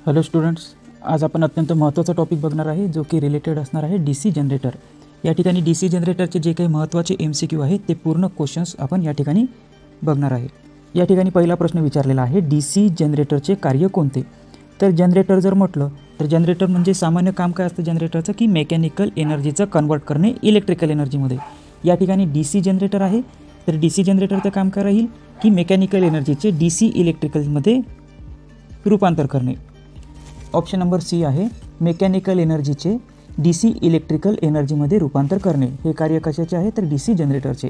Hello students, आज आपण अत्यंत महत्त्वाचा टॉपिक बघणार आहे जो की रिलेटेड असणार आहे DC जनरेटर। या ठिकाणी DC जनरेटरचे जे काही महत्त्वाचे MCQ आहेत ते पूर्ण क्वेश्चन्स आपण या ठिकाणी बघणार आहे। या ठिकाणी पहिला प्रश्न विचारलेला आहे, DC जनरेटरचे कार्य कोणते? तर जनरेटर जर म्हटलं तर जनरेटर म्हणजे सामान्य काम काय असतं जनरेटरचं की मेकॅनिकल एनर्जीचं कन्वर्ट करणे इलेक्ट्रिकल एनर्जीमध्ये। या ठिकाणी DC जनरेटर आहे तर DC जनरेटरचं काम काय राहील की मेकॅनिकल एनर्जीचे DC इलेक्ट्रिकलमध्ये रूपांतर करणे। ऑप्शन नंबर सी आहे, मेकॅनिकल एनर्जीचे DC इलेक्ट्रिकल एनर्जीमध्ये रूपांतर करणे। हे कार्य कशाचे आहे तर DC जनरेटरचे।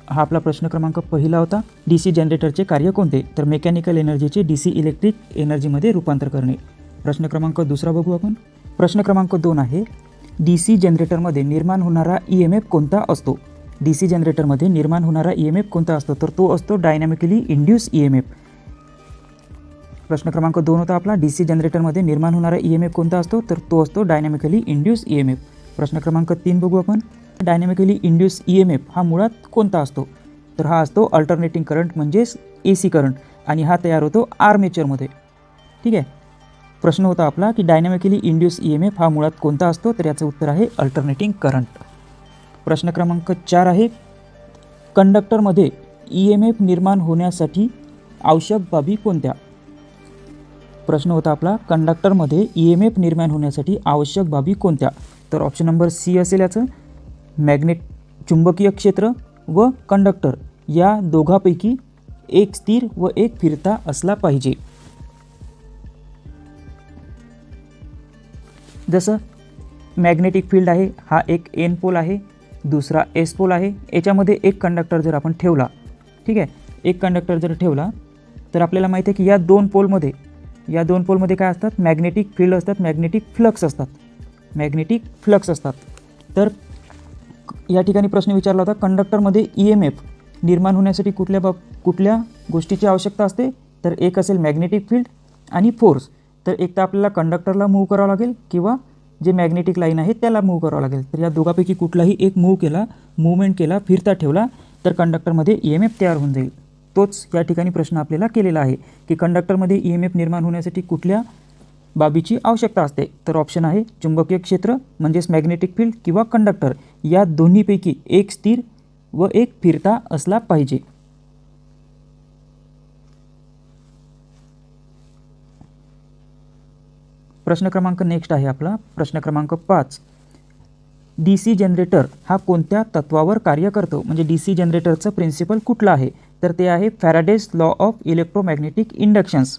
हा आपला प्रश्न क्रमांक पहिला होता, DC जनरेटरचे कार्य कोणते? तर मेकॅनिकल एनर्जीचे DC इलेक्ट्रिक एनर्जीमध्ये रूपांतर करणे। प्रश्न क्रमांक दुसरा बघू आपण। प्रश्न क्रमांक 2 आहे, DC जनरेटरमध्ये निर्माण होणारा EMF कोणता असतो? DC जनरेटरमध्ये निर्माण होणारा EMF कोणता असतो? तर तो असतो डायनॅमिकली इंड्यूस EMF। प्रश्न क्रमांक 2 होता आपला, DC जनरेटरमध्ये निर्माण होणारा EMF कोणता असतो? तर तो असतो डायनॅमिकली इंड्यूस EMF। प्रश्न क्रमांक 3 बघू आपण, डायनॅमिकली इंड्यूस EMF हा मुळात कोणता असतो? तर हा असतो अल्टरनेटिंग करंट म्हणजेच AC करंट, आणि हा तयार होतो आर्मेचरमध्ये। ठीक आहे, प्रश्न होता आपला की डायनॅमिकली इंड्यूस EMF हा मुळात कोणता असतो? तर याचं उत्तर आहे अल्टरनेटिंग करंट। प्रश्न क्रमांक 4 आहे, कंडक्टरमध्ये EMF निर्माण होण्यासाठी आवश्यक बाबी कोणत्या? प्रश्न होता आपला, कंडक्टरमध्ये EMF निर्माण होण्यासाठी आवश्यक बाबी कोणत्या? तर ऑप्शन नंबर सी असेल याचं, चुंबकीय क्षेत्र व कंडक्टर या दोघांपैकी एक स्थिर व एक फिरता असला पाहिजे। जसं मॅग्नेटिक फील्ड आहे, हा एक N पोल आहे, दुसरा S पोल आहे। याच्यामध्ये एक कंडक्टर जर आपण ठेवला, ठीक आहे, एक कंडक्टर जर ठेवला तर आपल्याला माहिती आहे की या दोन पोलमध्ये काय असतात? मॅग्नेटिक फील्ड असतात, मॅग्नेटिक फ्लक्स असतात। तर या ठिकाणी प्रश्न विचारला होता, कंडक्टरमध्ये EMF निर्माण होण्यासाठी कुठल्या गोष्टीची आवश्यकता असते? तर एक असेल मॅग्नेटिक फील्ड आणि फोर्स। तर एक तर आपल्याला कंडक्टरला मूव्ह करावं लागेल किंवा जे मॅग्नेटिक लाईन आहे त्याला मूव्ह करावं लागेल। तर या दोघांपैकी कुठलाही एक मूवमेंट केला, फिरता ठेवला तर कंडक्टरमध्ये EMF तयार होऊन जाईल। तोच या ठिकाणी प्रश्न आपल्याला केलेला आहे की कंडक्टरमध्ये EMF निर्माण होण्यासाठी कुठल्या बाबीची आवश्यकता असते? तर ऑप्शन आहे चुंबकीय क्षेत्र म्हणजेच मॅग्नेटिक फील्ड किंवा कंडक्टर या दोन्हीपैकी एक स्थिर व एक फिरता असला पाहिजे। प्रश्न क्रमांक नेक्स्ट आहे आपला, प्रश्न क्रमांक 5, DC जनरेटर हा कोणत्या तत्वावर कार्य करतो? म्हणजे DC जनरेटरचं प्रिन्सिपल कुठलं आहे? तर ते आहे Faraday's law of electromagnetic inductions.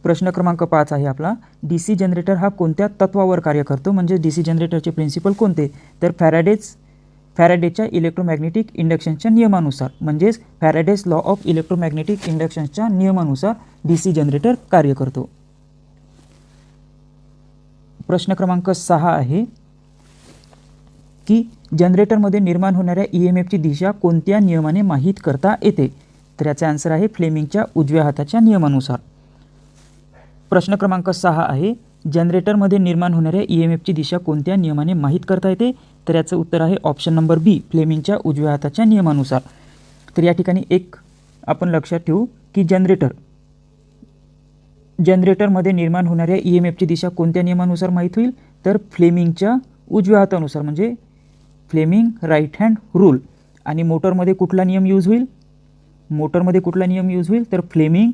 प्रश्न क्रमांक 5 आहे आपला, DC जनरेटर हा कोणत्या तत्वावर कार्य करतो? म्हणजे DC जनरेटरचे प्रिन्सिपल कोणते? तर फॅराडेच्या इलेक्ट्रोमॅग्नेटिक इंडक्शनच्या नियमानुसार, म्हणजेच फॅराडेज लॉ ऑफ इलेक्ट्रोमॅग्नेटिक इंडक्शनच्या नियमानुसार DC जनरेटर कार्य करतो। प्रश्न क्रमांक 6 आहे की जनरेटरमध्ये निर्माण होणाऱ्या EMFची दिशा कोणत्या नियमाने माहीत करता येते? तर याचा आन्सर आहे फ्लेमिंगच्या उजव्या हाताच्या नियमानुसार। प्रश्न क्रमांक 6 आहे, जनरेटरमध्ये निर्माण होणाऱ्या EMFची दिशा कोणत्या नियमाने माहीत करता येते? तर याचं उत्तर आहे ऑप्शन नंबर बी, फ्लेमिंगच्या उजव्या हाताच्या नियमानुसार। तर या ठिकाणी एक आपण लक्षात ठेवू की जनरेटरमध्ये निर्माण होणाऱ्या EMFची दिशा कोणत्या नियमानुसार माहीत होईल? तर फ्लेमिंगच्या उजव्या हातानुसार, म्हणजे फ्लेमिंग राईट हँड रूल। आणि मोटरमध्ये कुठला नियम यूज होईल? तर फ्लेमिंग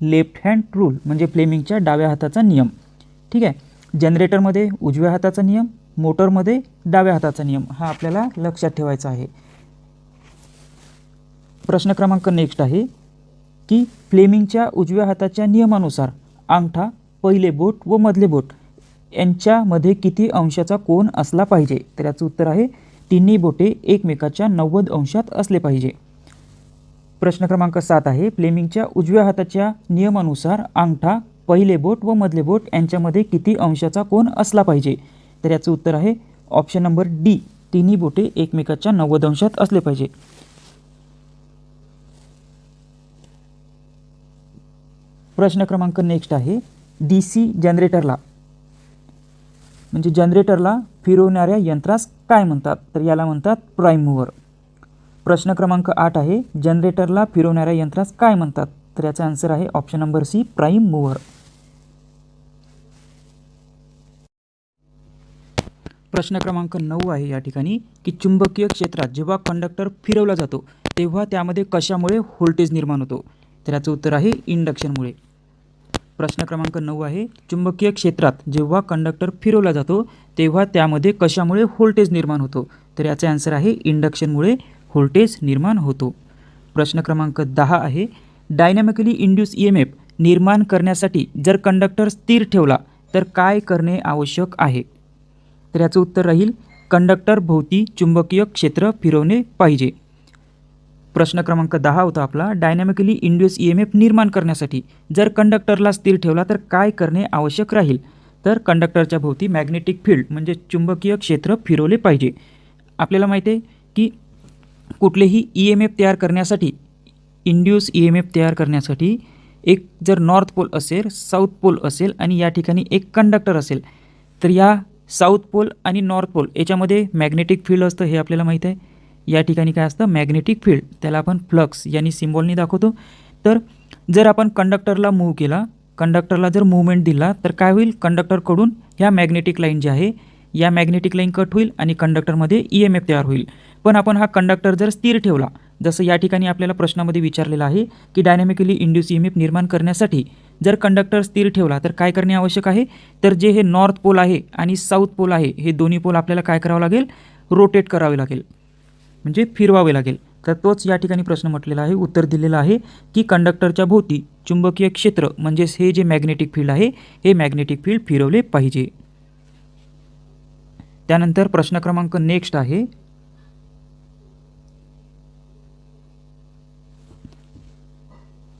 लेफ्ट हँड रूल, म्हणजे फ्लेमिंगच्या डाव्या हाताचा नियम। ठीक आहे, जनरेटरमध्ये उजव्या हाताचा नियम, मोटरमध्ये डाव्या हाताचा नियम, हा आपल्याला लक्षात ठेवायचा आहे। प्रश्न क्रमांक नेक्स्ट आहे की फ्लेमिंगच्या उजव्या हाताच्या नियमानुसार अंगठा, पहिले बोट व मधले बोट यांच्यामध्ये किती अंशाचा कोन असला पाहिजे? तर याचं उत्तर आहे तिन्ही बोटे एकमेकाच्या 90 अंशात असले पाहिजे। प्रश्न क्रमांक 7 आहे, फ्लेमिंगच्या उजव्या हाताच्या नियमानुसार अंगठा, पहिले बोट व मधले बोट यांच्यामध्ये किती अंशाचा कोन असला पाहिजे? तर याचं उत्तर आहे ऑप्शन नंबर डी, तिन्ही बोटे एकमेकाच्या 90 अंशात असले पाहिजे। प्रश्न क्रमांक नेक्स्ट आहे, DC जनरेटरला म्हणजे जनरेटरला फिरवणाऱ्या यंत्रास काय म्हणतात? तर याला म्हणतात प्राइम मूव्हर। प्रश्न क्रमांक 8 आहे, जनरेटरला फिरवणाऱ्या यंत्रास काय म्हणतात? तर याचा आन्सर आहे option number C, prime mover. प्रश्न क्रमांक 9 आहे या ठिकाणी की चुंबकीय क्षेत्रात जेव्हा कंडक्टर फिरवला जातो तेव्हा त्यामध्ये कशामुळे व्होल्टेज निर्माण होतो? तर याचं उत्तर आहे इंडक्शनमुळे. प्रश्न क्रमांक 9 आहे चुंबकीय क्षेत्रात जेव्हा कंडक्टर फिरवला जातो तेव्हा त्यामध्ये कशामुळे व्होल्टेज निर्माण होतो? तर याचे आन्सर आहे इंडक्शनमुळे व्होल्टेज निर्माण होतो. प्रश्न क्रमांक 10 आहे डायनॅमिकली इंड्यूस EMF निर्माण करण्यासाठी जर कंडक्टर स्थिर ठेवला तर काय करणे आवश्यक आहे? तर याचं उत्तर राहील कंडक्टर भोवती चुंबकीय क्षेत्र फिरवणे पाहिजे. प्रश्न क्रमांक 10 होता आपला डायनॅमिकली इंड्यूस EMF निर्माण करण्यासाठी जर कंडक्टरला स्थिर ठेवला तर काय करणे आवश्यक राहील? तर कंडक्टरच्या भोवती मॅग्नेटिक फील्ड म्हणजे चुंबकीय क्षेत्र फिरवले पाहिजे. आपल्याला माहिती आहे की कुठलेही EMF तयार करण्यासाठी इंड्यूस EMF तयार करण्यासाठी एक जर नॉर्थ पोल असेल, साऊथ पोल असेल आणि या ठिकाणी एक कंडक्टर असेल तर या साऊथ पोल आणि नॉर्थ पोल याच्यामध्ये मॅग्नेटिक फील्ड असतं हे आपल्याला माहीत आहे. या ठिकाणी काय असतं मॅग्नेटिक फील्ड, त्याला आपण फ्लक्स यांनी सिम्बॉलनी दाखवतो. तर जर आपण कंडक्टरला मूव्ह केला, कंडक्टरला जर मूवमेंट दिला तर काय होईल कंडक्टरकडून ह्या मॅग्नेटिक लाईन जी आहे या मॅग्नेटिक लाईन कट होईल आणि कंडक्टरमध्ये EMF तयार होईल. पण आपण हा कंडक्टर जर स्थिर ठेवला जसं या ठिकाणी आपल्याला प्रश्नामध्ये विचारलेलं आहे की डायनॅमिकली इंड्यूस EMF निर्माण करण्यासाठी जर कंडक्टर स्थिर ठेवला तर काय करणे आवश्यक आहे? तर जे हे नॉर्थ पोल आहे आणि साऊथ पोल आहे हे दोन्ही पोल आपल्याला काय करावं लागेल? रोटेट करावे लागेल म्हणजे फिरवावे लागेल. तर तोच या ठिकाणी प्रश्न म्हटलेला आहे, उत्तर दिलेलं आहे की कंडक्टरच्या भोवती चुंबकीय क्षेत्र म्हणजेच हे जे मॅग्नेटिक फील्ड आहे हे मॅग्नेटिक फील्ड फिरवले पाहिजे. त्यानंतर प्रश्न क्रमांक नेक्स्ट आहे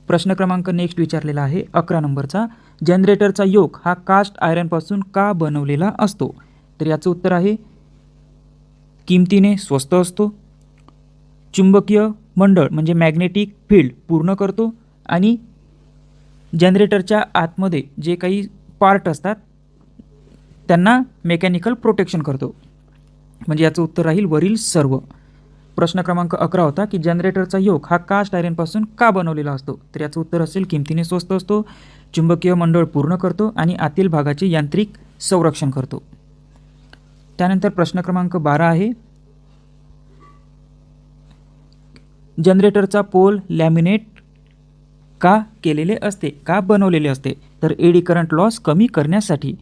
प्रश्न क्रमांक नेक्स्ट विचारलेला आहे 11 नंबरचा जनरेटरचा योक हा कास्ट आयरनपासून का बनवलेला असतो? तर याचं उत्तर आहे किमतीने स्वस्त असतो, चुंबकीय मंडळ म्हणजे मॅग्नेटिक फील्ड पूर्ण करतो आणि जनरेटरच्या आतमध्ये जे काही पार्ट असतात त्यांना मेकॅनिकल प्रोटेक्शन करतो. म्हणजे याचं उत्तर राहील वरील सर्व. प्रश्न क्रमांक 11 होता की जनरेटरचा योक हा कास्ट आयरनपासून का बनवलेला असतो? तर याचं उत्तर असेल किमतीने स्वस्त असतो, चुंबकीय मंडळ पूर्ण करतो आणि आतील भागाचे यांत्रिक संरक्षण करतो. त्यानंतर प्रश्न क्रमांक 12 आहे जनरेटरचा पोल लॅमिनेट का केलेले असते, का बनवलेले असते? तर एडी करंट लॉस कमी करण्यासाठी.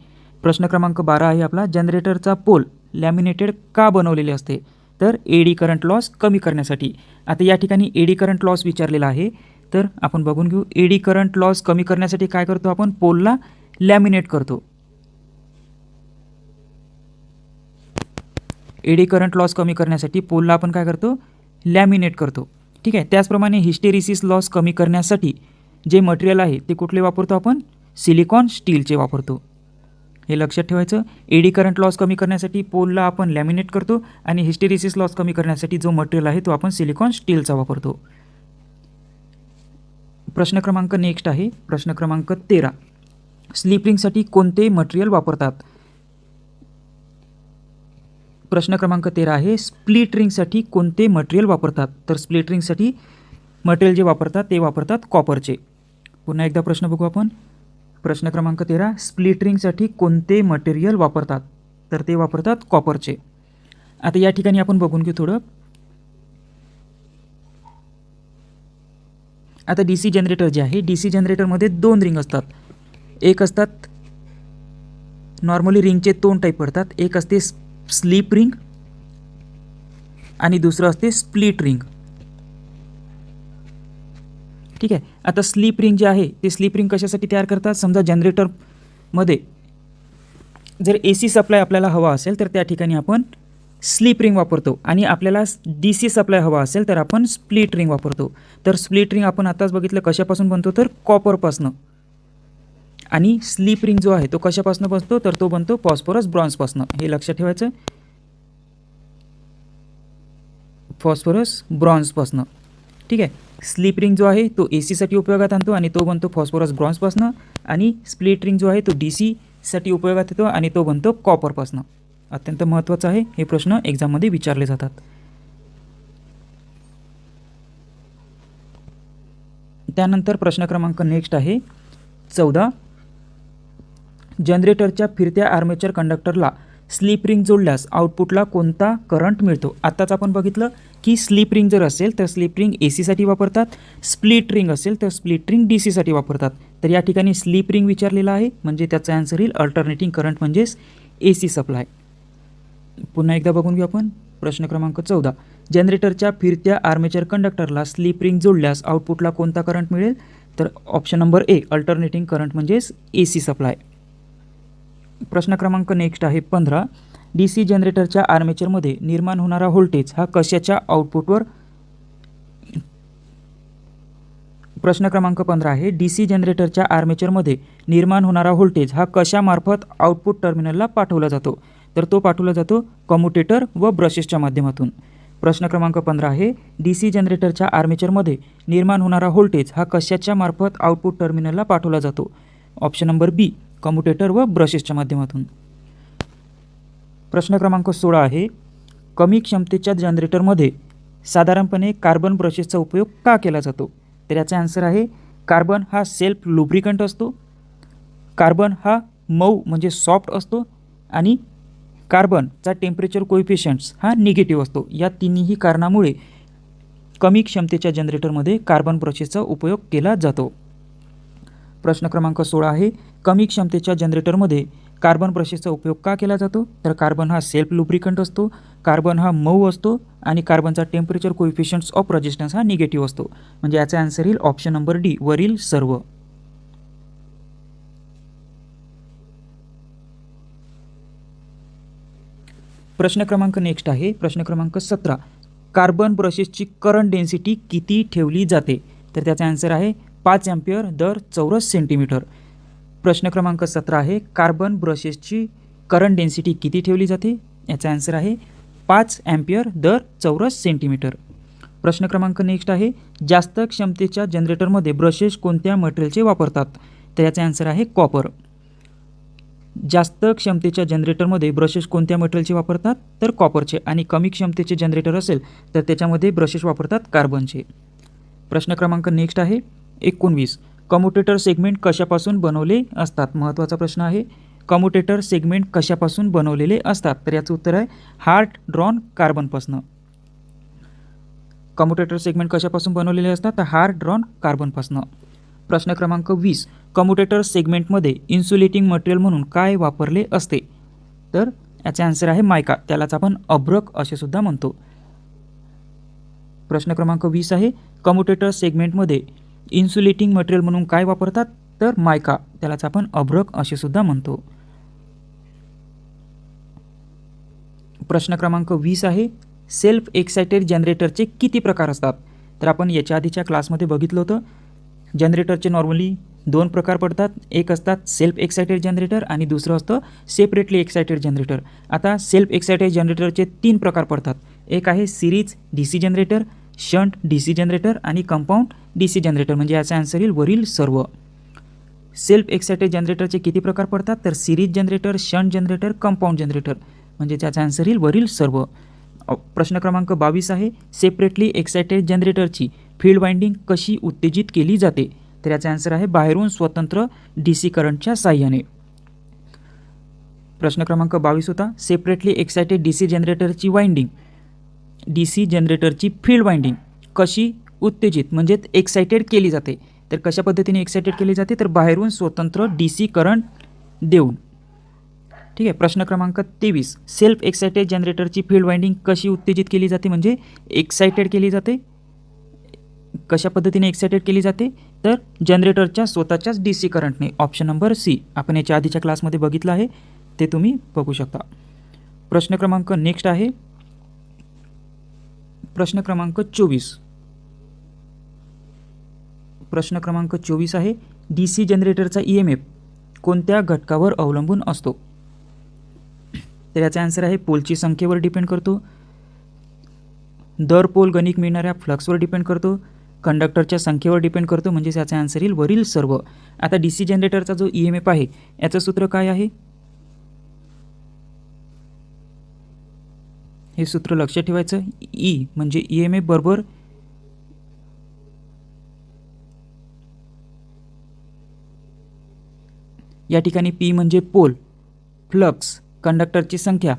प्रश्न क्रमांक 12 आहे आपला जनरेटरचा पोल लॅमिनेटेड का बनवलेले असते? तर एडी करंट लॉस कमी करण्यासाठी. आता या ठिकाणी एडी करंट लॉस विचारलेला आहे तर आपण बघून घेऊ. एडी करंट लॉस कमी करण्यासाठी काय करतो आपण? पोलला लॅमिनेट करतो. एडी करंट लॉस कमी करण्यासाठी पोलला आपण काय करतो? लॅमिनेट करतो. ठीक आहे. त्याचप्रमाणे हिस्टेरिसिस लॉस कमी करण्यासाठी जे मटेरियल आहे ते कुठले वापरतो आपण? सिलिकॉन स्टीलचे वापरतो. हे लक्षात ठेवायचं. एडी करंट लॉस कमी करण्यासाठी पोलला आपण लॅमिनेट करतो आणि हिस्टेरिसिस लॉस कमी करण्यासाठी जो मटेरियल आहे तो आपण सिलिकॉन स्टीलचा वापरतो. प्रश्न क्रमांक नेक्स्ट आहे प्रश्न क्रमांक 13 स्लिप रिंगसाठी कोणते मटेरियल वापरतात? प्रश्न क्रमांक 13 आहे स्प्लिट रिंगसाठी कोणते मटेरियल वापरतात? तर स्प्लिट रिंगसाठी मटेरियल जे वापरतात ते वापरतात कॉपरचे. पुन्हा एकदा प्रश्न बघू आपण. प्रश्न क्रमांक 13 स्प्लिट रिंगसाठी कोणते मटेरियल वापरतात? तर ते वापरतात कॉपरचे. आता या ठिकाणी आपण बघून घेऊ थोडं. आता DC जनरेटर जे आहे DC जनरेटरमध्ये 2 रिंग असतात. एक असतात नॉर्मली रिंगचे 2 टाईप पडतात. एक असते स्लीप रिंग आणि दुसरं असते स्प्लिट रिंग. ठीक आहे. आता स्लीप रिंग जे आहे ते स्लीप रिंग कशासाठी तयार करतात? समजा जनरेटरमध्ये जर AC सप्लाय आपल्याला हवा असेल तर त्या ठिकाणी आपण स्लीप रिंग वापरतो आणि आपल्याला DC सप्लाय हवा असेल तर आपण स्प्लिट रिंग वापरतो. तर स्प्लिट रिंग आपण आताच बघितलं कशापासून बनतो? तर कॉपरपासून. आणि स्लीप रिंग जो आहे तो कशापासून बनतो? तर तो बनतो फॉस्फरस ब्रॉन्झपासून. हे लक्षात ठेवायचं. फॉस्फरस ब्रॉन्झपासून. ठीक आहे. स्लीप रिंग जो आहे तो AC साठी उपयोगात आणतो आणि तो बनतो फॉस्फरस ब्रॉन्झपासून आणि स्प्लिट रिंग जो आहे तो DC साठी उपयोगात येतो आणि तो बनतो कॉपरपासून. अत्यंत महत्त्वाचं आहे. हे प्रश्न एक्झाममध्ये विचारले जातात. त्यानंतर प्रश्न क्रमांक नेक्स्ट आहे 14. जनरेटरच्या फिरत्या आर्मेचर कंडक्टरला स्लिप रिंग जोडल्यास आउटपुटला कोणता करंट मिळतो? आत्ताच आपण बघितलं की स्लिप रिंग जर असेल तर स्लिप रिंग AC साठी वापरतात, स्प्लिट रिंग असेल तर स्प्लिट रिंग DC साठी वापरतात. तर या ठिकाणी स्लिप रिंग विचारलेला आहे म्हणजे त्याचा आन्सर येईल अल्टरनेटिंग करंट म्हणजेच AC सप्लाय. पुन्हा एकदा बघून घेऊ आपण. प्रश्न क्रमांक 14. जनरेटरच्या फिरत्या आर्मेचर कंडक्टरला स्लिप रिंग जोडल्यास आउटपुटला कोणता करंट मिळेल? तर option number A alternating current म्हणजेच AC सप्लाय. प्रश्न क्रमांक नेक्स्ट आहे 15. DC जनरेटरच्या आर्मेचरमध्ये निर्माण होणारा व्होल्टेज हा कशाच्या आउटपुटवर? प्रश्न क्रमांक 15 आहे DC जनरेटरच्या आर्मेचरमध्ये निर्माण होणारा व्होल्टेज हा कशामार्फत आउटपुट टर्मिनलला पाठवला जातो? तर तो पाठवला जातो कम्युटेटर व ब्रशेसच्या माध्यमातून. प्रश्न क्रमांक 15 आहे DC जनरेटरच्या आर्मेचरमध्ये निर्माण होणारा व्होल्टेज हा कशाच्या मार्फत आउटपुट टर्मिनलला पाठवला जातो? ऑप्शन नंबर बी कम्युटेटर व ब्रशेसच्या माध्यमातून. प्रश्न क्रमांक 16 आहे कमी क्षमतेच्या जनरेटरमध्ये साधारणपणे कार्बन ब्रशेसचा उपयोग का केला जातो? तर याचा आन्सर आहे कार्बन हा सेल्फ लुब्रिकंट असतो, कार्बन हा मऊ म्हणजे सॉफ्ट असतो आणि कार्बनचा टेम्परेचर कोएफिशियंट्स हा निगेटिव्ह असतो. या तिन्ही कारणामुळे कमी क्षमतेच्या जनरेटरमध्ये कार्बन ब्रशेसचा उपयोग केला जातो. प्रश्न क्रमांक 16 आहे कमी क्षमतेच्या जनरेटरमध्ये कार्बन ब्रशेसचा उपयोग का केला जातो? तर कार्बन हा सेल्फ लुब्रिकंट असतो, कार्बन हा मऊ असतो आणि कार्बनचा टेम्परेचर कोएफिशियंट्स ऑफ रेजिस्टन्स हा निगेटिव्ह असतो. म्हणजे याचा आन्सर येईल ऑप्शन नंबर डी वरील सर्व. प्रश्न क्रमांक नेक्स्ट आहे प्रश्न क्रमांक 17. कार्बन ब्रशेसची करंट डेन्सिटी किती ठेवली जाते? तर त्याचा आन्सर आहे 5 एम्पियर दर चौरस सेंटीमीटर. प्रश्न क्रमांक 17 आहे कार्बन ब्रशेसची करंट डेन्सिटी किती ठेवली जाते? याचा आन्सर आहे 5 एम्पियर दर चौरस सेंटीमीटर. प्रश्न क्रमांक नेक्स्ट आहे जास्त क्षमतेच्या जनरेटरमध्ये ब्रशेस कोणत्या मटेरियलचे वापरतात? तर याचा आन्सर आहे कॉपर. जास्त क्षमतेच्या जनरेटरमध्ये ब्रशेस कोणत्या मटेरियलचे वापरतात? तर कॉपरचे. आणि कमी क्षमतेचे जनरेटर असेल तर त्याच्यामध्ये ब्रशेस वापरतात कार्बनचे. प्रश्न क्रमांक नेक्स्ट आहे 19. कम्युटेटर सेगमेंट कशापासून बनवले असतात? महत्त्वाचा प्रश्न आहे. कम्युटेटर सेगमेंट कशापासून बनवलेले असतात? तर याचं उत्तर आहे हार्ड ड्रॉन कार्बनपासून. कम्युटेटर सेगमेंट कशापासून बनवलेले असतात? तर हार्ड ड्रॉन कार्बनपासून. प्रश्न क्रमांक 20. कम्युटेटर सेगमेंटमध्ये इन्सुलेटिंग मटेरियल म्हणून काय वापरले असते? तर याचे आन्सर आहे मायका. त्यालाच आपण अभ्रक असे सुद्धा म्हणतो. प्रश्न क्रमांक 20 आहे कम्युटेटर सेगमेंटमध्ये इन्सुलेटिंग मटेरियल म्हणून काय वापरतात? तर मायका. त्यालाच आपण अभ्रक असे सुद्धा म्हणतो. प्रश्न क्रमांक 20 आहे सेल्फ एक्साइटेड जनरेटरचे किती प्रकार असतात? तर आपण याच्या आधीच्या क्लासमध्ये बघितलं होतं. जनरेटरचे नॉर्मली 2 प्रकार पडतात. एक असतात सेल्फ एक्साइटेड जनरेटर आणि दुसरं असतं सेपरेटली एक्साइटेड जनरेटर. आता सेल्फ एक्साइटेड जनरेटरचे 3 प्रकार पडतात. एक आहे series DC generator, shunt DC generator आणि कंपाऊंड DC जनरेटर. म्हणजे याचा आन्सर येईल वरील सर्व. सेल्फ एक्साइटेड जनरेटरचे किती प्रकार पडतात? तर series generator, shunt generator, compound generator. म्हणजे त्याचा आन्सर येईल वरील सर्व. प्रश्न क्रमांक 22 आहे सेपरेटली एक्साइटेड जनरेटरची फील्ड वाइंडिंग कशी उत्तेजित केली जाते? तर याचा आन्सर आहे बाहेरून स्वतंत्र DC करंटच्या साहाय्याने. प्रश्न क्रमांक 22 होता सेपरेटली एक्साइटेड DC जनरेटरची वाइंडिंग, DC जनरेटरची फील्ड वाइंडिंग कशी उत्तेजित म्हणजे एक्साइटेड केली जाते? तर कशा पद्धतीने एक्साइटेड केली जाते? तर बाहेरून स्वतंत्र DC करंट देऊन. ठीक आहे. प्रश्न क्रमांक 23. सेल्फ एक्साइटेड जनरेटरची फील्ड वाइंडिंग कशी उत्तेजित केली जाते म्हणजे एक्साइटेड केली जाते? कशा पद्धतीने एक्साइटेड केली जाते? तर जनरेटरच्या स्वतःच्याच DC करंटने. Option number C. आपण याच्या आधीच्या क्लासमध्ये बघितलं आहे, ते तुम्ही बघू शकता. प्रश्न क्रमांक नेक्स्ट आहे प्रश्न क्रमांक 24. प्रश्न क्रमांक 24 आहे DC जनरेटरचा EMF कोणत्या घटकावर अवलंबून असतो? तर याचा आन्सर आहे पोलची संख्येवर डिपेंड करतो, दर पोल गणिक मिळणाऱ्या फ्लक्सवर डिपेंड करतो, कंडक्टरच्या संख्येवर डिपेंड करतो. म्हणजे याचा आन्सर येईल वरील सर्व. आता DC जनरेटरचा जो EMF आहे याचं सूत्र काय आहे? हे सूत्र लक्षात ठेवायचं. E म्हणजे EMF बरोबर या ठिकाणी पी म्हणजे पोल, फ्लक्स, कंडक्टरची संख्या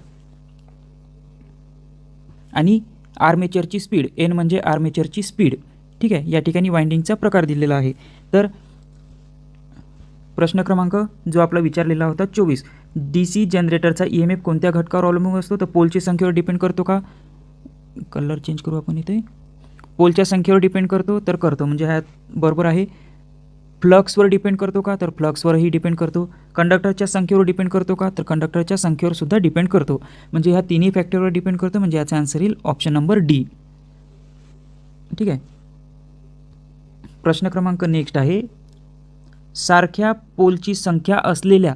आणि आर्मेचरची स्पीड, एन म्हणजे आर्मेचरची स्पीड. ठीक आहे, या ठिकाणी वाइंडिंगचा प्रकार दिलेला आहे. तर प्रश्न क्रमांक जो आपला विचारलेला होता 24, DC जनरेटरचा EMF कोणत्या घटकावर अवलंबून असतो? तर पोलची संख्येवर डिपेंड करतो का? कलर चेंज करू आपण इथे. पोलच्या संख्येवर डिपेंड करतो, तर करतो, म्हणजे ह्यात बरोबर आहे. फ्लक्सवर डिपेंड करतो का? तर फ्लक्सवरही डिपेंड करतो. कंडक्टरच्या संख्येवर डिपेंड करतो का? तर कंडक्टरच्या संख्येवर सुद्धा डिपेंड करतो. म्हणजे ह्या तिन्ही फॅक्टरवर डिपेंड करतो, म्हणजे याचा आन्सर येईल ऑप्शन नंबर डी. ठीक आहे. प्रश्न क्रमांक नेक्स्ट आहे, सारख्या पोलची संख्या असलेल्या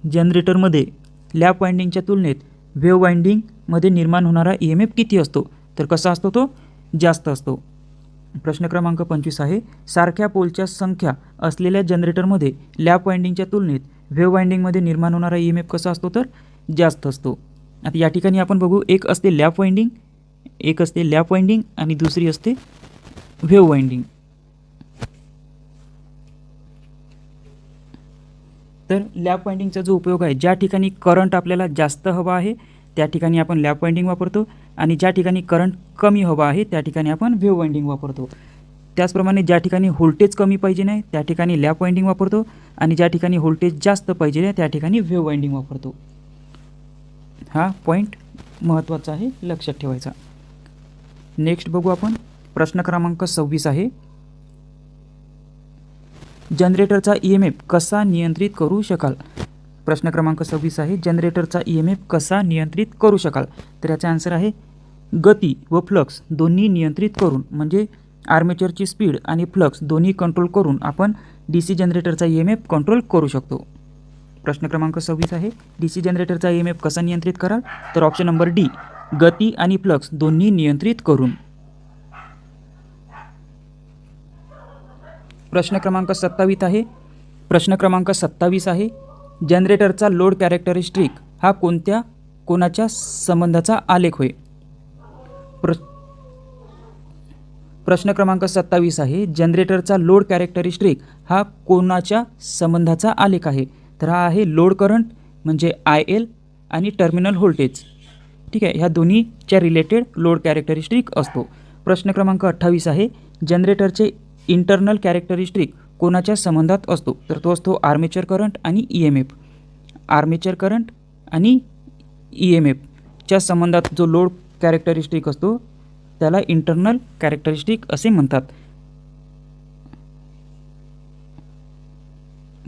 जनरेटरमध्ये लॅप वाइंडिंगच्या तुलनेत वेव्ह वाइंडिंगमध्ये निर्माण होणारा EMF किती असतो? तर कसा असतो तो? जास्त असतो. प्रश्न क्रमांक 25 आहे, सारख्या पोलच्या संख्या असलेल्या जनरेटरमध्ये लॅप वाइंडिंगच्या तुलनेत वेव्ह वाइंडिंगमध्ये निर्माण होणारा EMF कसा असतो? तर जास्त असतो. आता या ठिकाणी आपण बघू, एक असते लॅप वाइंडिंग आणि दुसरी असते वेव्ह वाइंडिंग. तर लॅप वाइंडिंगचा जो उपयोग आहे, ज्या ठिकाणी करंट आपल्याला जास्त हवा आहे त्या ठिकाणी आपण लॅप वाइंडिंग वापरतो, आणि ज्या ठिकाणी करंट कमी हवा आहे त्या ठिकाणी आपण वेव्ह वाइंडिंग वापरतो. त्याचप्रमाणे ज्या ठिकाणी व्होल्टेज कमी पाहिजे नाही त्या ठिकाणी लॅप वाइंडिंग वापरतो, आणि ज्या ठिकाणी व्होल्टेज जास्त पाहिजे नाही त्या ठिकाणी वेव्ह वाइंडिंग वापरतो. हा पॉईंट महत्त्वाचा आहे, लक्षात ठेवायचा. नेक्स्ट बघू आपण. प्रश्न क्रमांक 26 आहे, जनरेटरचा EMF कसा नियंत्रित करू शकाल? प्रश्न क्रमांक 26 आहे, जनरेटरचा EMF कसा नियंत्रित करू शकाल? तर याचा आन्सर आहे गती व फ्लक्स दोन्ही नियंत्रित करून, म्हणजे आर्मेचरची स्पीड आणि फ्लक्स दोन्ही कंट्रोल करून आपण DC जनरेटरचा EMF कंट्रोल करू शकतो. प्रश्न क्रमांक 26 आहे, DC जनरेटरचा EMF कसा नियंत्रित कराल? तर ऑप्शन नंबर डी, गती आणि फ्लक्स दोन्ही नियंत्रित करून. प्रश्न क्रमांक 27 आहे, जनरेटरचा लोड कॅरेक्टरिस्टिक हा कोणाच्या संबंधाचा आलेख होय? प्रश्न क्रमांक 27 आहे, जनरेटरचा लोड कॅरेक्टरिस्टिक हा कोणाच्या संबंधाचा आलेख आहे? तर हा आहे लोड करंट म्हणजे IL आणि टर्मिनल व्होल्टेज. ठीक आहे, ह्या दोन्हीच्या रिलेटेड लोड कॅरेक्टरिस्टिक असतो. प्रश्न क्रमांक 28 आहे, जनरेटरचे इंटरनल कॅरेक्टरिस्टिक कोणाच्या संबंधात असतो? तर तो असतो आर्मेचर करंट आणि EMF. आर्मेचर करंट आणि EMFच्या संबंधात जो लोड कॅरेक्टरिस्टिक असतो त्याला इंटरनल कॅरेक्टरिस्टिक असे म्हणतात.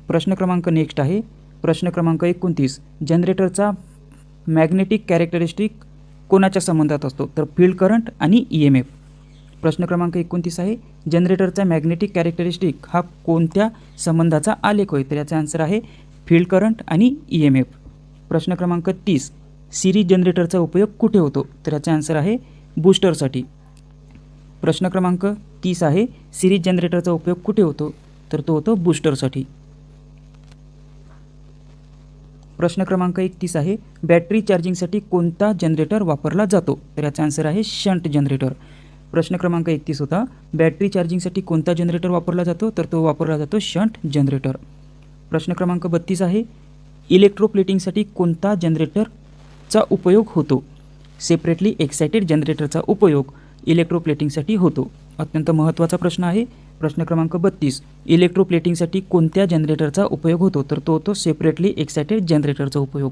प्रश्न क्रमांक नेक्स्ट आहे, प्रश्न क्रमांक 29, जनरेटरचा मॅग्नेटिक कॅरेक्टरिस्टिक कोणाच्या संबंधात असतो? तर फील्ड करंट आणि EMF. प्रश्न क्रमांक 29 आहे, जनरेटरचा मॅग्नेटिक कॅरेक्टरिस्टिक हा कोणत्या संबंधाचा आलेख होय? तर याचा आन्सर आहे फील्ड करंट आणि EMF. प्रश्न क्रमांक 30, सिरीज जनरेटरचा उपयोग कुठे होतो? तर याचा आन्सर आहे बूस्टरसाठी. प्रश्न क्रमांक 30 आहे, सिरीज जनरेटरचा उपयोग कुठे होतो? तर तो होतो बूस्टरसाठी. प्रश्न क्रमांक 31 आहे, बॅटरी चार्जिंगसाठी कोणता जनरेटर वापरला जातो? तर याचा आन्सर आहे शंट जनरेटर. प्रश्न क्रमांक 31 होता, बॅटरी चार्जिंगसाठी कोणता जनरेटर वापरला जातो? तर तो वापरला जातो शंट जनरेटर. प्रश्न क्रमांक 32 आहे, इलेक्ट्रोप्लेटिंगसाठी कोणता जनरेटरचा उपयोग होतो? सेपरेटली एक्साइटेड जनरेटरचा उपयोग इलेक्ट्रोप्लेटिंगसाठी होतो. अत्यंत महत्त्वाचा प्रश्न आहे. प्रश्न क्रमांक 32, इलेक्ट्रोप्लेटिंगसाठी कोणत्या जनरेटरचा उपयोग होतो? तर तो होतो सेपरेटली एक्साइटेड जनरेटरचा उपयोग.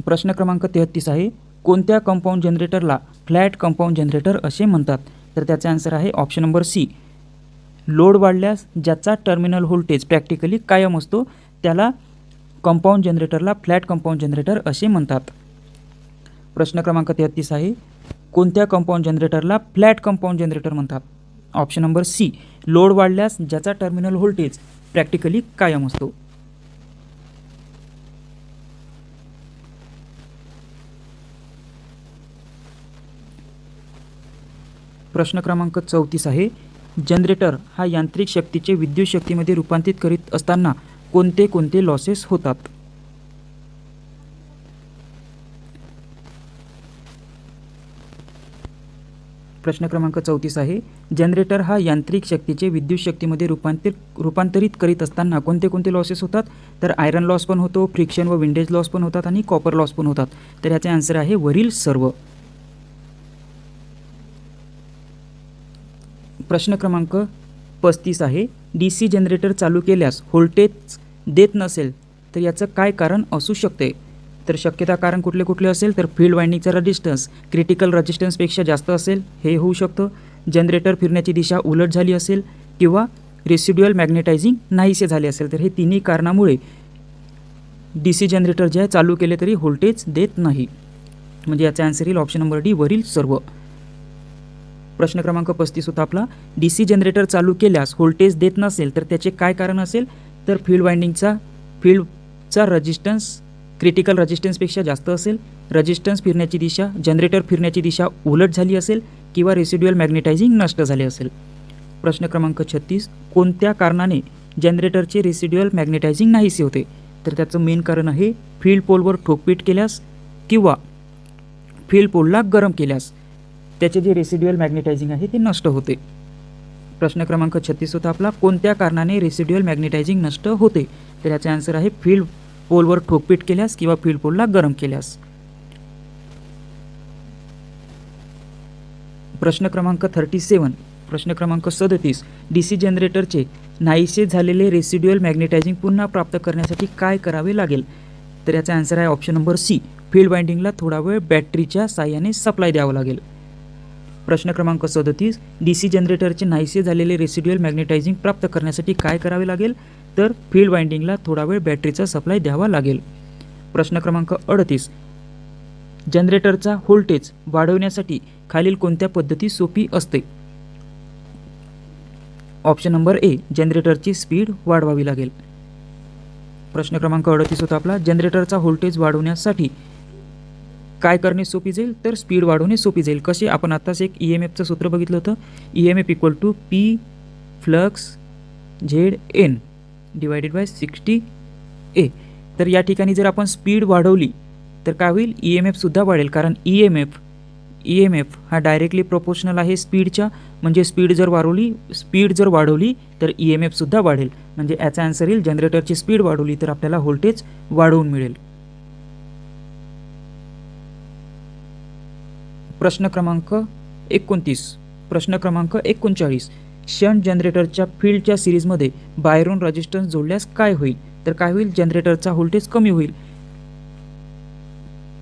प्रश्न क्रमांक 33 आहे, कोणत्या कंपाऊंड जनरेटरला फ्लॅट कंपाऊंड जनरेटर असे म्हणतात? तर त्याचा आन्सर आहे ऑप्शन नंबर सी, लोड वाढल्यास ज्याचा टर्मिनल व्होल्टेज प्रॅक्टिकली कायम असतो त्याला कंपाऊंड जनरेटरला फ्लॅट कंपाऊंड जनरेटर असे म्हणतात. प्रश्न क्रमांक 33 आहे, कोणत्या कंपाऊंड जनरेटरला फ्लॅट कंपाऊंड जनरेटर म्हणतात? ऑप्शन नंबर सी, लोड वाढल्यास ज्याचा टर्मिनल व्होल्टेज प्रॅक्टिकली कायम असतो. प्रश्न क्रमांक 34 आहे, जनरेटर हा यांत्रिक शक्तीचे विद्युत शक्तीमध्ये रूपांतरित करीत असताना कोणते कोणते लॉसेस होतात? प्रश्न क्रमांक 34 आहे, जनरेटर हा यांत्रिक शक्तीचे विद्युत शक्तीमध्ये रूपांतरित करीत असताना कोणते कोणते लॉसेस होतात? तर आयरन लॉस पण होतो, फ्रिक्शन व विंडेज लॉस पण होतात आणि कॉपर लॉस पण होतात. तर याचे आन्सर आहे वरील सर्व. प्रश्न क्रमांक 35 आहे, DC जनरेटर चालू केल्यास व्होल्टेज देत नसेल तर याचं काय कारण असू शकते? तर शक्यता कारण कुठले कुठले असेल? तर फील्ड वाइंडिंगचा रेजिस्टन्स क्रिटिकल रेजिस्टन्सपेक्षा जास्त असेल, हे होऊ शकतं. जनरेटर फिरण्याची दिशा उलट झाली असेल किंवा रेसिड्युअल मॅग्नेटायझिंग नाहीसे झाले असेल. तर हे तिन्ही कारणामुळे DC जनरेटर जे आहे चालू केले तरी व्होल्टेज देत नाही. म्हणजे याचा आन्सर येईल ऑप्शन नंबर डी, वरील सर्व. प्रश्न क्रमांक 35 होता आपला, DC जनरेटर चालू केल्यास व्होल्टेज देत नसेल तर त्याचे काय कारण असेल? तर फील्डचा रेजिस्टन्स क्रिटिकल रेजिस्टन्सपेक्षा जास्त असेल, रेजिस्टन्स फिरण्याची दिशा जनरेटर फिरण्याची दिशा उलट झाली असेल किंवा रेसिड्युअल मॅग्नेटायझिंग नष्ट झाले असेल. प्रश्न क्रमांक 36, कोणत्या कारणाने जनरेटरचे रेसिड्युअल मॅग्नेटायझिंग नाहीसे होते? तर त्याचं मेन कारण आहे फील्ड पोलवर ठोकपीट केल्यास किंवा फील्ड पोलला गरम केल्यास त्याचे जे रेसिड्युअल मॅग्नेटायझिंग आहे ते नष्ट होते. प्रश्न क्रमांक 36 होता आपला, कोणत्या कारणाने रेसिड्युअल मॅग्नेटायझिंग नष्ट होते? तर याचे आन्सर आहे फील्ड पोलवर ठोकपीट केल्यास किंवा फील्ड पोलला गरम केल्यास. प्रश्न क्रमांक 37, प्रश्न क्रमांक 37, DC जनरेटरचे नाहीसे झालेले रेसिड्युअल मॅग्नेटायझिंग पुन्हा प्राप्त करण्यासाठी काय करावे लागेल? तर याचा आन्सर आहे ऑप्शन नंबर सी, फील्ड वाइंडिंगला थोडा वेळ बॅटरीच्या साहाय्याने सप्लाय द्यावा लागेल. प्रश्न क्रमांक 37, DC जनरेटरचे नाहीसे झालेले रेसिड्युअल मॅग्नेटायझिंग प्राप्त करण्यासाठी काय करावे लागेल? तर फील्ड वाइंडिंगला थोडा वेळ बॅटरीचा सप्लाय द्यावा लागेल. प्रश्न क्रमांक 38, जनरेटरचा व्होल्टेज वाढवण्यासाठी खालील कोणत्या पद्धती सोपी असते? ऑप्शन नंबर ए, जनरेटरची स्पीड वाढवावी लागेल. प्रश्न क्रमांक 38 होता आपला, जनरेटरचा व्होल्टेज वाढवण्यासाठी काय करणे सोपी जाईल? तर स्पीड वाढवणे सोपी जाईल. कसे? आपण आत्ताच एक EMFचं सूत्र बघितलं होतं, EMF = P flux ZN divided by 60A. तर या ठिकाणी जर आपण स्पीड वाढवली तर काय होईल? EMF सुद्धा वाढेल, कारण EMF हा डायरेक्टली प्रोपोर्शनल आहे स्पीडच्या. म्हणजे स्पीड जर वाढवली तर EMF सुद्धा वाढेल. म्हणजे याचा आन्सर येईल जनरेटरची स्पीड वाढवली तर आपल्याला व्होल्टेज वाढवून मिळेल. प्रश्न क्रमांक 39, प्रश्न क्रमांक 39, शंट जनरेटरच्या फील्डच्या सिरीजमध्ये बाहेरून रेजिस्टन्स जोडल्यास काय होईल? तर काय होईल? जनरेटरचा व्होल्टेज कमी होईल.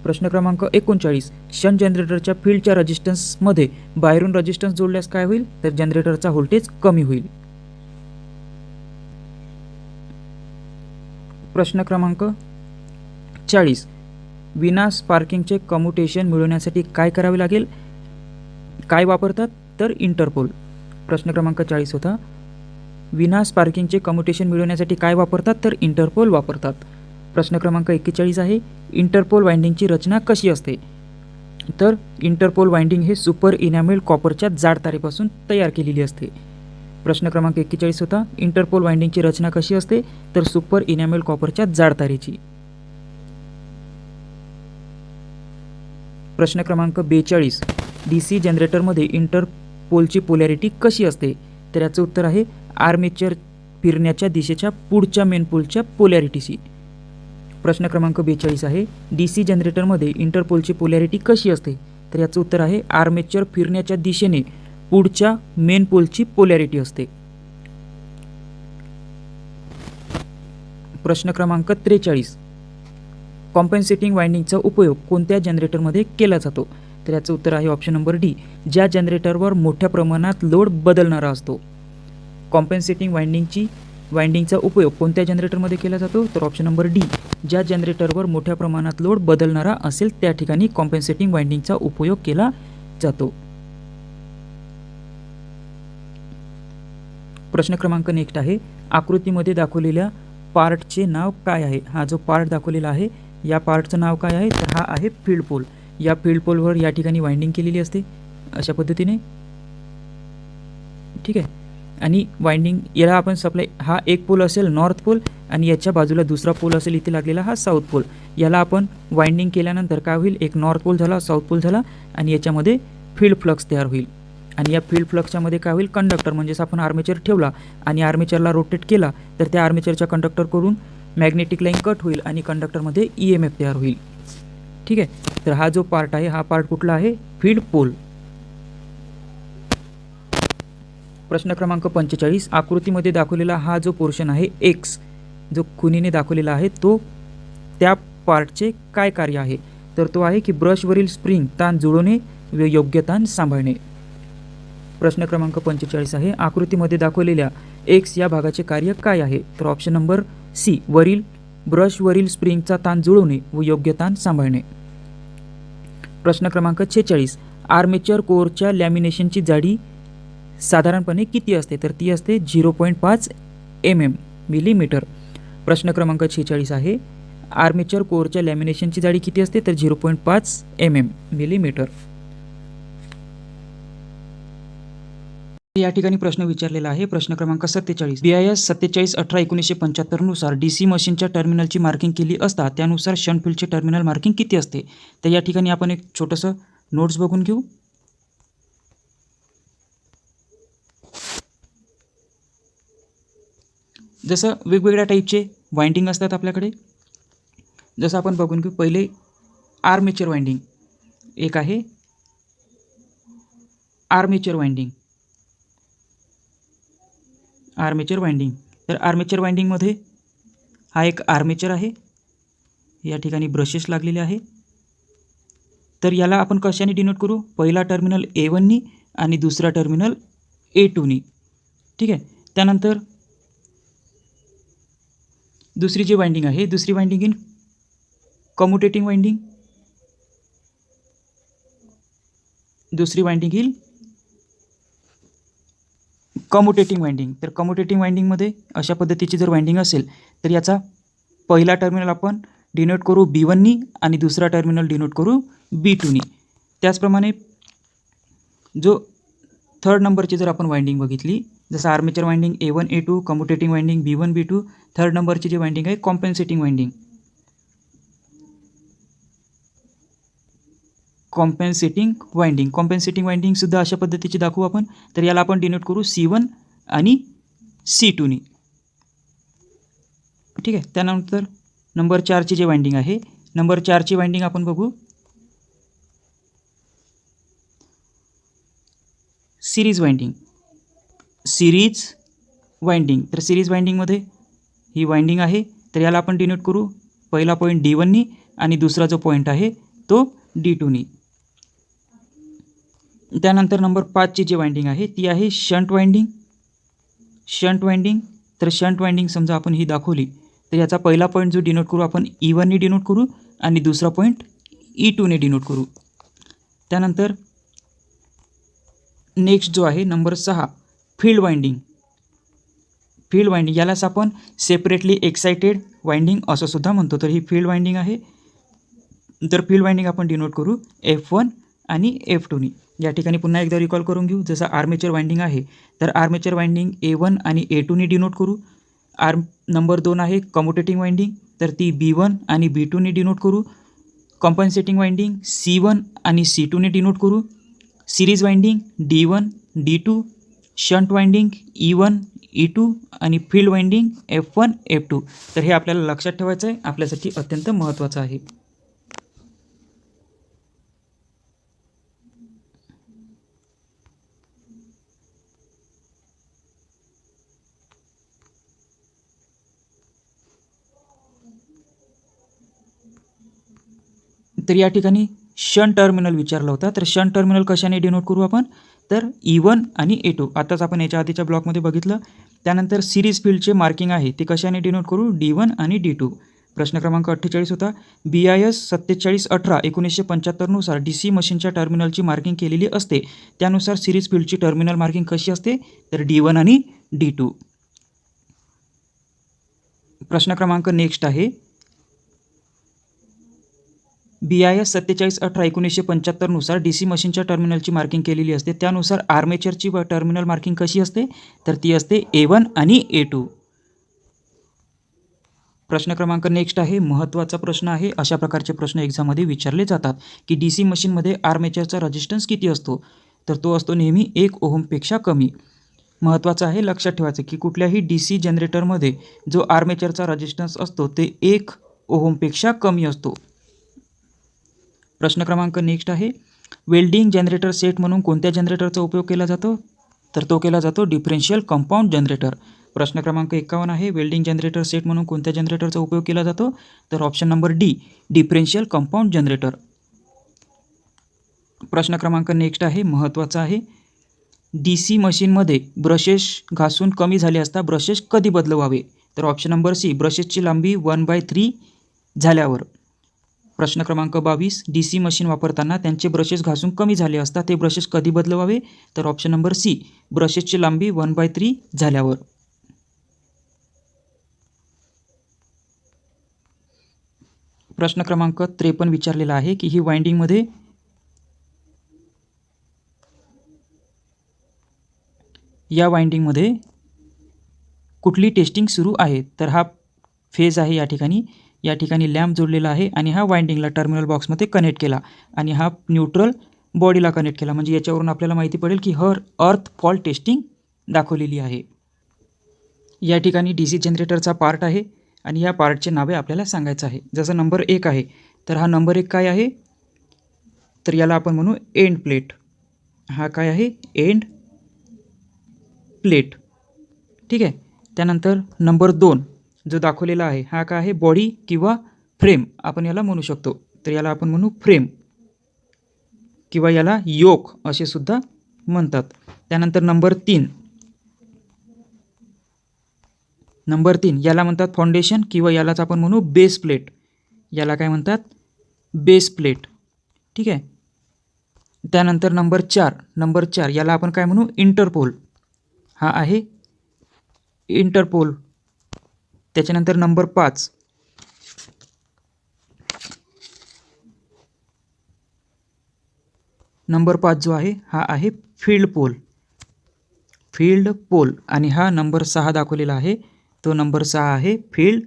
प्रश्न क्रमांक 39, शंट जनरेटरच्या फील्डच्या रेजिस्टन्समध्ये बाहेरून रेजिस्टन्स जोडल्यास काय होईल? तर जनरेटरचा व्होल्टेज कमी होईल. प्रश्न क्रमांक 40, विना स्पार्किंगचे कम्युटेशन मिळवण्यासाठी काय करावे लागेल? काय वापरतात? तर इंटरपोल. प्रश्न क्रमांक 40 होता, विना स्पार्किंगचे कम्युटेशन मिळवण्यासाठी काय वापरतात? तर इंटरपोल वापरतात. प्रश्न क्रमांक 41 आहे, इंटरपोल वाइंडिंगची रचना कशी असते? तर इंटरपोल वाइंडिंग हे सुपर इनॅमेल्ड कॉपरच्या जाड तारेपासून तयार केलेली असते. प्रश्न क्रमांक 41 होता, इंटरपोल वाइंडिंगची रचना कशी असते? तर सुपर इनॅमेल्ड कॉपरच्या जाड तारेची. प्रश्न क्रमांक 42, DC जनरेटरमध्ये इंटरपोलची पोलॅरिटी कशी असते? तर याचं उत्तर आहे आर्मेचर फिरण्याच्या दिशेच्या पुढच्या मेन पोलच्या पोलॅरिटीशी. प्रश्न क्रमांक 42 आहे, DC जनरेटरमध्ये इंटरपोलची पोलॅरिटी कशी असते? तर याचं उत्तर आहे आर्मेचर फिरण्याच्या दिशेने पुढच्या मेन पोलची पोलॅरिटी असते. प्रश्न क्रमांक 43, कॉम्पेन्सेटिंग वाइंडिंगचा उपयोग कोणत्या जनरेटरमध्ये केला जातो? तर याचं उत्तर आहे ऑप्शन नंबर डी, ज्या जनरेटरवर मोठ्या प्रमाणात लोड बदलणारा असतो. कॉम्पेन्सेटिंग वाइंडिंगचा उपयोग कोणत्या जनरेटरमध्ये केला जातो? तर ऑप्शन नंबर डी, ज्या जनरेटरवर मोठ्या प्रमाणात लोड बदलणारा असेल त्या ठिकाणी कॉम्पेन्सेटिंग वाइंडिंगचा उपयोग केला जातो. प्रश्न क्रमांक नेक्स्ट आहे, आकृतीमध्ये दाखवलेल्या पार्टचे नाव काय आहे? हा जो पार्ट दाखवलेला आहे या पार्टचं नाव काय आहे? तर हा आहे फील्ड पोल. या फील्ड पोलवर या ठिकाणी वाइंडिंग केलेली असते अशा पद्धतीने, ठीक आहे. आणि वाइंडिंग याला आपण सप्लाय, हा एक पोल असेल नॉर्थ पोल आणि याच्या बाजूला दुसरा पोल असेल इथे लागलेला हा साऊथ पोल. याला आपण वाइंडिंग केल्यानंतर काय होईल? एक नॉर्थ पोल झाला, साऊथ पोल झाला आणि याच्यामध्ये फील्ड फ्लक्स तयार होईल. आणि या फील्ड फ्लक्सच्यामध्ये काय होईल, कंडक्टर म्हणजेच आपण आर्मेचर ठेवला आणि आर्मेचरला रोटेट केला तर त्या आर्मेचरच्या कंडक्टरकडून मॅग्नेटिक लाईन कट होईल आणि कंडक्टरमध्ये EMF तयार होईल. ठीक आहे, तर हा जो पार्ट आहे हा पार्ट कुठला आहे, फील्ड पोल. प्रश्न क्रमांक 45, आकृतीमध्ये दाखवलेला हा जो पोर्शन आहे एक्स जो खुणीने दाखवलेला आहे तो त्या पार्टचे काय कार्य आहे, तर तो आहे की ब्रशवरील स्प्रिंग ताण जुळवणे व योग्य ताण सांभाळणे. प्रश्न क्रमांक 45 आहे, आकृतीमध्ये दाखवलेल्या एक्स या भागाचे कार्य काय आहे, तर ऑप्शन नंबर सी वरील ब्रशवरील स्प्रिंगचा ताण जुळवणे व योग्य ताण सांभाळणे. प्रश्न क्रमांक 46, आर्मेचर कोअरच्या लॅमिनेशनची जाडी साधारणपणे किती असते, तर ती असते 0.5 मिलीमीटर. प्रश्न क्रमांक 46 आहे, आर्मेचर कोअरच्या लॅमिनेशनची जाडी किती असते, तर 0.5 मिलीमीटर. या ठिकाणी प्रश्न विचारलेला आहे प्रश्न क्रमांक 47, BIS 4718/1975 नुसार DC मशीनच्या टर्मिनलची मार्किंग केली असता त्यानुसार शंट फील्डचे टर्मिनल मार्किंग किती असते. तर या ठिकाणी आपण एक छोटंसं नोट्स बघून घेऊ. जसं वेगवेगळ्या टाईपचे वाइंडिंग असतात आपल्याकडे, जसं आपण बघून घेऊ. पहिले आर्मेचर वाइंडिंग एक आहे, आर्मेचर वाइंडिंग. तर आर्मेचर वाइंडिंगमध्ये हा एक आर्मेचर आहे, या ठिकाणी ब्रशेस लागलेले आहे. तर याला आपण कशाने डिनोट करू, पहिला टर्मिनल A1नी आणि दुसरा टर्मिनल A2नी. ठीक आहे, त्यानंतर दुसरी जी वाइंडिंग आहे, दुसरी वाइंडिंग इन कम्युटेटिंग वाइंडिंग, दुसरी वाइंडिंग इन कम्युटेटिंग वाइंडिंग. तर कम्युटेटिंग वाइंडिंगमध्ये अशा पद्धतीची जर वाइंडिंग असेल तर याचा पहिला टर्मिनल आपण डिनोट करू B1नी आणि दुसरा टर्मिनल डिनोट करू B2नी. त्याचप्रमाणे जो थर्ड नंबरची जर आपण वाइंडिंग बघितली, जसं armature winding A1 A2, commutating winding B1 B2, third नंबरची जी वाइंडिंग आहे कॉम्पेन्सेटिंग वाइंडिंग. कॉम्पेन्सेटिंग वाइंडिंग सुद्धा अशा पद्धतीची दाखवू आपण. तर याला आपण डिनोट करू C1 आणि C2नी. ठीक आहे, त्यानंतर नंबर 4ची जी वाइंडिंग आहे, नंबर 4ची वाइंडिंग आपण बघू सिरीज वाइंडिंग. तर सिरीज वाइंडिंगमध्ये ही वाइंडिंग आहे, तर याला आपण डिनोट करू पहिला पॉईंट D1नी आणि दुसरा जो पॉईंट आहे तो D2नी. त्यानंतर नंबर 5ची जी वाइंडिंग आहे ती आहे शंट वाइंडिंग. तर शंट वाइंडिंग समजा आपण ही दाखवली तर याचा पहिला पॉईंट जो डिनोट करू आपण E1नी डिनोट करू आणि दुसरा पॉईंट E2ने डिनोट करू. त्यानंतर नेक्स्ट जो आहे नंबर 6 फील्ड वाइंडिंग. यालाच आपण सेपरेटली एक्साइटेड वाइंडिंग असं सुद्धा म्हणतो. तर ही फील्ड वाइंडिंग आहे. तर फील्ड वाइंडिंग आपण डिनोट करू F1 आणि F2नी. या ठिकाणी पुन्हा एकदा रिकॉल करून घेऊ. जसं आर्मेचर वाइंडिंग आहे तर आर्मेचर वाइंडिंग A1 आणि A2नी डिनोट करू. नंबर 2 आहे कम्युटेटिंग वाइंडिंग, तर ती B1 आणि B2नी डिनोट करू. कॉम्पेन्सेटिंग वाइंडिंग C1 आणि C2ने डिनोट करू. Series winding D1 D2, shunt winding E1 E2 आणि फील्ड वाइंडिंग F1 F2. तर हे आपल्याला लक्षात ठेवायचं आहे, आपल्यासाठी अत्यंत महत्त्वाचं आहे. तर या ठिकाणी शंट टर्मिनल विचारला होता, तर शंट टर्मिनल कशाने डिनोट करू आपण, तर E1 आणि A2 आताच आपण याच्या आधीच्या ब्लॉकमध्ये बघितलं. त्यानंतर सिरीज फील्डचे मार्किंग आहे ते कशाने डिनोट करू, D1 आणि D2. प्रश्न क्रमांक 48 होता, BIS 4718/1975 नुसार DC मशीनच्या टर्मिनलची मार्किंग केलेली असते त्यानुसार सिरीज फील्डची टर्मिनल मार्किंग कशी असते, तर D1 आणि D2. प्रश्न क्रमांक नेक्स्ट आहे, BIS 4718/1975 नुसार DC मशीनच्या टर्मिनलची मार्किंग केलेली असते त्यानुसार आर्मेचरची टर्मिनल मार्किंग कशी असते, तर ती असते A1 आणि A2. प्रश्न क्रमांक नेक्स्ट आहे, महत्त्वाचा प्रश्न आहे. अशा प्रकारचे प्रश्न एक्झाममध्ये विचारले जातात की DC मशीनमध्ये आर्मेचरचा रेजिस्टन्स किती असतो, तर तो असतो नेहमी 1 ओहमपेक्षा कमी. महत्त्वाचं आहे, लक्षात ठेवायचं की कुठल्याही DC जनरेटरमध्ये जो आर्मेचरचा रेजिस्टन्स असतो ते 1 ओहमपेक्षा कमी असतो. प्रश्न क्रमांक नेक्स्ट आहे, वेल्डिंग जनरेटर सेट म्हणून कोणत्या जनरेटरचा उपयोग केला जातो? तर तो केला जातो डिफरेन्शियल कंपाऊंड जनरेटर. प्रश्न क्रमांक 51 आहे, वेल्डिंग जनरेटर सेट म्हणून कोणत्या जनरेटरचा उपयोग केला जातो? तर option number D, differential compound generator. प्रश्न क्रमांक नेक्स्ट आहे, महत्त्वाचा आहे, DC मशीनमध्ये ब्रशेस घासून कमी झाले असता ब्रशेस कधी बदलवावे? तर ऑप्शन नंबर सी, ब्रशेसची लांबी 1/3 झाल्यावर. प्रश्न क्रमांक 22, DC मशीन वापरताना त्यांचे ब्रशेस घासून कमी झाले असता ते ब्रशेस कधी बदलवावे? तर ऑप्शन नंबर सी, ब्रशेसची लांबी 1/3 झाल्यावर. प्रश्न क्रमांक 53 विचारलेला आहे की ही वाइंडिंगमध्ये या वाइंडिंगमध्ये कुठली टेस्टिंग सुरू आहे? तर हा फेज आहे. या ठिकाणी लॅम्प जोडलेला आहे आणि हा वाइंडिंगला टर्मिनल बॉक्समध्ये कनेक्ट केला आणि हा न्यूट्रल बॉडीला कनेक्ट केला. म्हणजे याच्यावरून आपल्याला माहिती पडेल की अर्थ फॉल्ट टेस्टिंग दाखवलेली आहे. या ठिकाणी DC जनरेटरचा पार्ट आहे आणि या पार्टचे नावे आपल्याला सांगायचं आहे. जसं नंबर 1 आहे, तर हा नंबर 1 काय आहे? तर याला आपण म्हणू एंड प्लेट. हा काय आहे? End plate. ठीक आहे. त्यानंतर नंबर 2 जो दाखवलेला आहे हा काय आहे? बॉडी किंवा फ्रेम आपण याला म्हणू शकतो. तर याला आपण म्हणू फ्रेम किंवा याला योक असे सुद्धा म्हणतात. त्यानंतर नंबर 3 याला म्हणतात फाउंडेशन किंवा यालाच आपण म्हणू बेस प्लेट. याला काय म्हणतात? Base plate. ठीक आहे. त्यानंतर नंबर 4 याला आपण काय म्हणू? इंटरपोल. हा आहे इंटरपोल. त्याच्यानंतर नंबर 5 जो आहे हा आहे फील्ड पोल आणि हा नंबर 6 दाखवलेला आहे तो नंबर 6 आहे फील्ड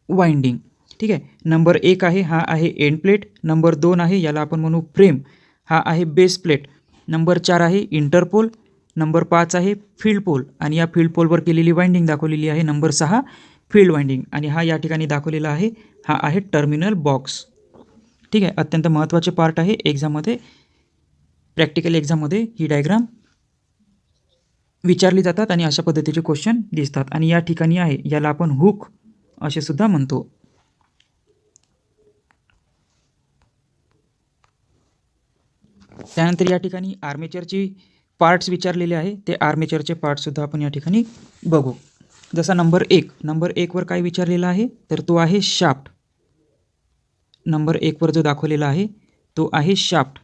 वाइंडिंग. ठीक आहे. नंबर 1 आहे हा आहे एंड प्लेट. नंबर 2 आहे याला आपण म्हणू फ्रेम, हा आहे बेस प्लेट. नंबर 4 आहे इंटरपोल. नंबर 5 आहे फील्ड पोल आणि या फील्ड पोलवर केलेली वाइंडिंग दाखवलेली आहे नंबर 6 फील्ड वाइंडिंग आणि हा या ठिकाणी दाखवलेला आहे हा आहे टर्मिनल बॉक्स. ठीक आहे. अत्यंत महत्त्वाचे पार्ट आहे एक्झाममध्ये, प्रॅक्टिकल एक्झाममध्ये ही डायग्राम विचारली जातात आणि अशा पद्धतीचे क्वेश्चन दिसतात. आणि या ठिकाणी आहे याला आपण हुक असे सुद्धा म्हणतो. त्यानंतर या ठिकाणी आर्मेचरची पार्ट्स विचारलेले आहे, ते आर्मेचरचे पार्ट्ससुद्धा आपण या ठिकाणी बघू. जसा नंबर 1 वर काय विचारलेला आहे? तर तो आहे शाफ्ट. नंबर 1 वर जो दाखवलेला आहे तो आहे शाफ्ट.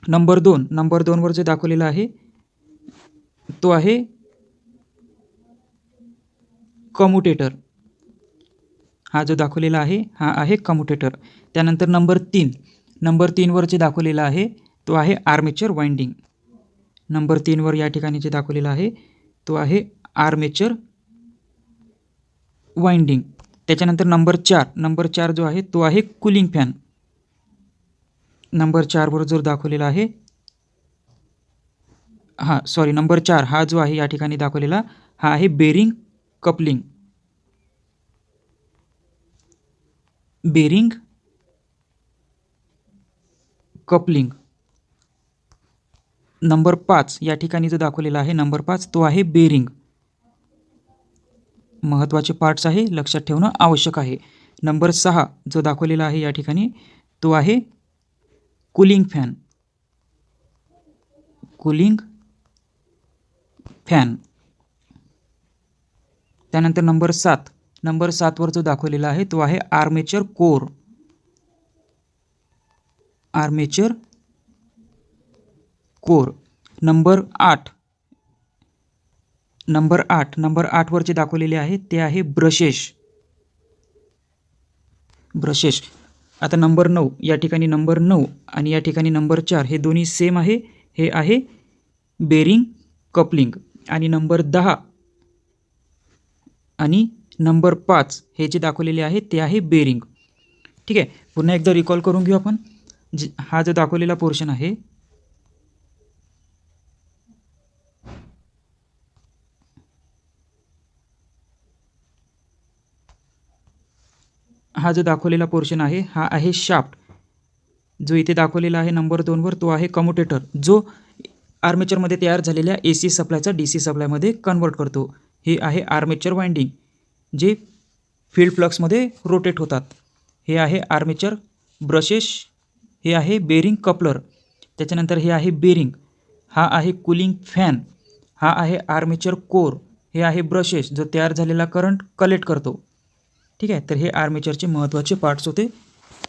नंबर 2 वर जो दाखवलेला आहे तो आहे कम्युटेटर. हा जो दाखवलेला आहे हा आहे कम्युटेटर. त्यानंतर नंबर 3 वर जे दाखवलेला आहे तो आहे आर्मेचर वाइंडिंग. नंबर 3 वर या ठिकाणी जे दाखवलेला आहे तो आहे आर्मेचर वाइंडिंग. त्याच्यानंतर नंबर 4 जो आहे तो आहे कूलिंग फॅन. नंबर 4 वर जो दाखवलेला आहे नंबर 4 हा जो आहे या ठिकाणी दाखवलेला हा आहे बेरिंग कपलिंग. नंबर 5 या ठिकाणी जो दाखवलेला आहे नंबर 5 तो आहे बेरिंग. महत्त्वाचे पार्ट्स आहे, लक्षात ठेवणं आवश्यक आहे. नंबर 6 जो दाखवलेला आहे या ठिकाणी तो आहे कूलिंग फॅन. त्यानंतर नंबर 7 वर जो दाखवलेला आहे तो आहे आर्मेचर कोर. नंबर 8 वर जे दाखवलेले आहे ते आहे ब्रशेस. आता नंबर 9 या ठिकाणी नंबर 9 आणि या ठिकाणी नंबर 4 हे दोन्ही सेम आहे. हे आहे बेरिंग कपलिंग. आणि नंबर 10 आणि नंबर 5 हे जे दाखवलेले आहे ते आहे बेरिंग. ठीक आहे. पुन्हा एकदा रिकॉल करून घेऊ आपण. हा जो दाखवलेला पोर्शन आहे हा जो दाखवलेला पोर्शन आहे हा आहे शाफ्ट. जो इथे दाखवलेला आहे नंबर 2वर तो आहे कम्युटेटर, जो आर्मेचरमध्ये तयार झालेल्या AC सप्लायचा DC सप्लायमध्ये कन्वर्ट करतो. हे आहे आर्मेचर वाइंडिंग जे फील्ड फ्लक्समध्ये रोटेट होतात. हे आहे आर्मेचर ब्रशेस, हे आहे बेरिंग कपलर. त्याच्यानंतर हे आहे बेरिंग, हा आहे कूलिंग फॅन, हा आहे आर्मेचर कोर, हे आहे ब्रशेस जो तयार झालेला करंट कलेक्ट करतो. ठीक आहे, तर हे आर्मेचरचे महत्त्वाचे पार्ट्स होते,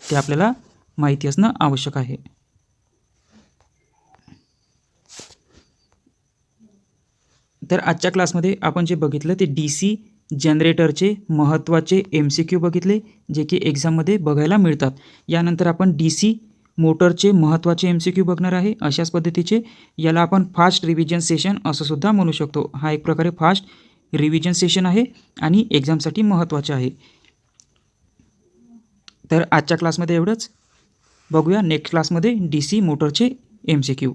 ते आपल्याला माहिती असणं आवश्यक आहे. तर आजच्या क्लासमध्ये आपण जे बघितलं ते DC जनरेटरचे महत्त्वाचे MCQ बघितले, जे की एक्झाममध्ये बघायला मिळतात. यानंतर आपण DC मोटरचे महत्त्वाचे MCQ बघणार आहे. अशाच पद्धतीचे याला आपण फास्ट रिव्हिजन सेशन असं सुद्धा म्हणू शकतो. हा एक प्रकारे फास्ट रिव्हिजन सेशन आहे आणि एक्झामसाठी महत्त्वाचे आहे. तर आजच्या क्लासमध्ये एवढंच. बघूया नेक्स्ट क्लासमध्ये DC मोटरचे MCQ.